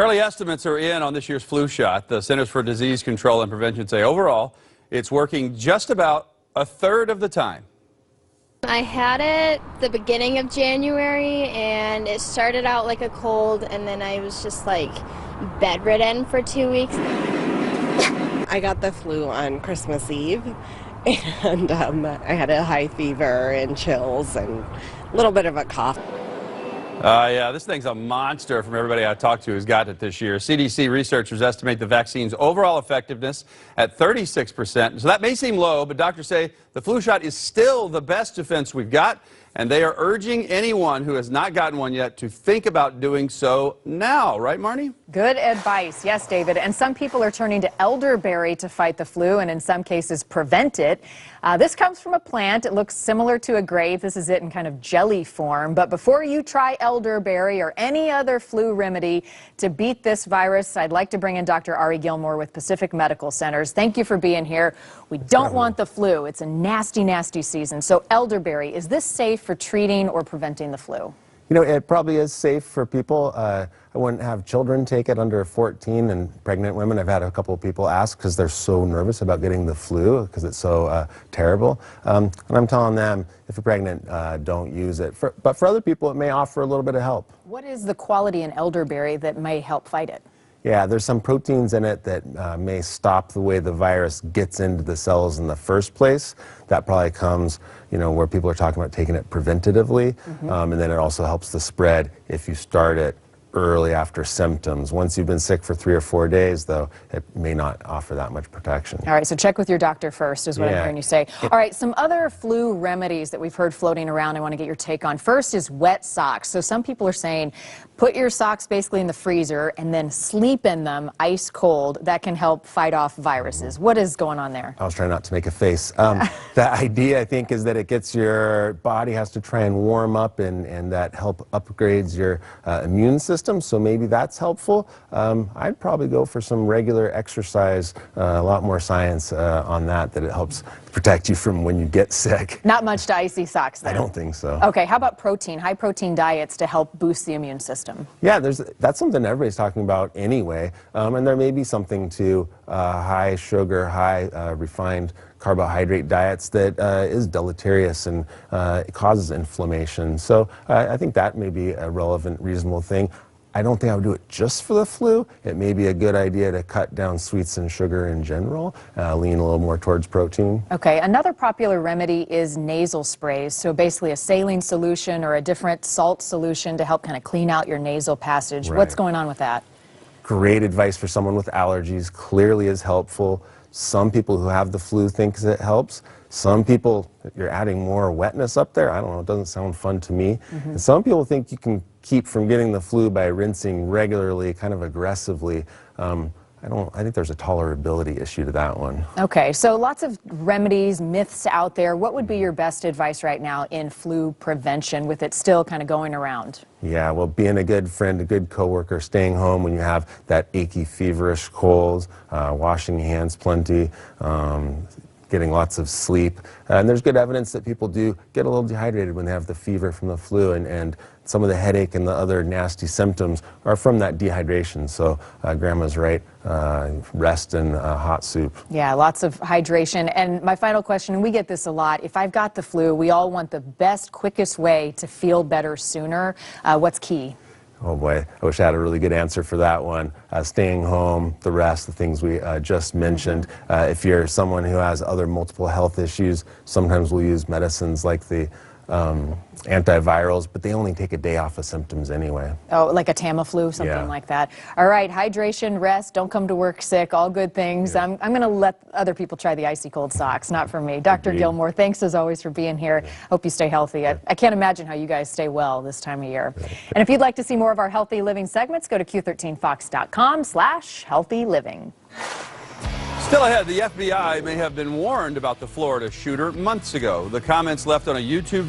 Early estimates are in on this year's flu shot. The Centers for Disease Control and Prevention say overall it's working just about a third of the time. I had it the beginning of January and it started out like a cold and then I was just like bedridden for 2 weeks. I got the flu on Christmas Eve and I had a high fever and chills and a little bit of a cough. Yeah, this thing's a monster from everybody I talked to who's got it this year. CDC researchers estimate the vaccine's overall effectiveness at 36%. So that may seem low, but doctors say the flu shot is still the best defense we've got, and they are urging anyone who has not gotten one yet to think about doing so now. Right, Marnie? Good advice. Yes, David. And some people are turning to elderberry to fight the flu and in some cases prevent it. This comes from a plant. It looks similar to a grape. This is it in kind of jelly form. But before you try elderberry or any other flu remedy to beat this virus, I'd like to bring in Dr. Ari Gilmore with Pacific Medical Centers. Thank you for being here. We don't want the flu. It's a nasty, nasty season. So elderberry, is this safe for treating or preventing the flu? You know, it probably is safe for people. I wouldn't have children take it under 14 and pregnant women. I've had a couple of people ask because they're so nervous about getting the flu because it's so terrible. And I'm telling them, if you're pregnant, don't use it. But for other people, it may offer a little bit of help. What is the quality in elderberry that may help fight it? Yeah, there's some proteins in it that may stop the way the virus gets into the cells in the first place. That probably comes, you know, where people are talking about taking it preventatively. And then it also helps the spread if you start it early after symptoms. Once you've been sick for 3 or 4 days, though, it may not offer that much protection. All right, so check with your doctor first is what I'm hearing you say. All right, some other flu remedies that we've heard floating around I want to get your take on. First is wet socks. So some people are saying put your socks basically in the freezer and then sleep in them ice cold. That can help fight off viruses. What is going on there? I was trying not to make a face. The idea, I think, is that it gets your body has to try and warm up and that upgrades your immune system. So maybe that's helpful. I'd probably go for some regular exercise, a lot more science on that it helps protect you from when you get sick. Not much to icy socks then. I don't think so. Okay, how about protein, high protein diets to help boost the immune system? Yeah, that's something everybody's talking about anyway. And there may be something to high sugar, high refined carbohydrate diets that is deleterious and it causes inflammation. So I think that may be a relevant, reasonable thing. I don't think I would do it just for the flu. It may be a good idea to cut down sweets and sugar in general, lean a little more towards protein. Okay, another popular remedy is nasal sprays. So basically a saline solution or a different salt solution to help kind of clean out your nasal passage. Right. What's going on with that? Great advice for someone with allergies, clearly is helpful. Some people who have the flu think it helps. Some people, you're adding more wetness up there. I don't know, it doesn't sound fun to me. And some people think you can keep from getting the flu by rinsing regularly, kind of aggressively. I think there's a tolerability issue to that one. Okay, so lots of remedies, myths out there. What would be your best advice right now in flu prevention with it still kind of going around? Yeah, well, being a good friend, a good coworker, staying home when you have that achy, feverish cold, washing your hands plenty, getting lots of sleep. And there's good evidence that people do get a little dehydrated when they have the fever from the flu, and some of the headache and the other nasty symptoms are from that dehydration. So Grandma's right, rest and hot soup. Yeah, lots of hydration. And my final question, and we get this a lot, if I've got the flu, we all want the best, quickest way to feel better sooner. What's key? Oh boy, I wish I had a really good answer for that one. Staying home, the rest, the things we just mentioned. If you're someone who has other multiple health issues, sometimes we'll use medicines like the antivirals, but they only take a day off of symptoms anyway. Oh, like a Tamiflu, something like that. All right, hydration, rest, don't come to work sick, all good things. I'm going to let other people try the icy cold socks, not for me. Dr. Gilmore, thanks as always for being here. Hope you stay healthy. I can't imagine how you guys stay well this time of year. And if you'd like to see more of our Healthy Living segments, go to q13fox.com/healthyliving. Still ahead, the FBI may have been warned about the Florida shooter months ago. The comments left on a YouTube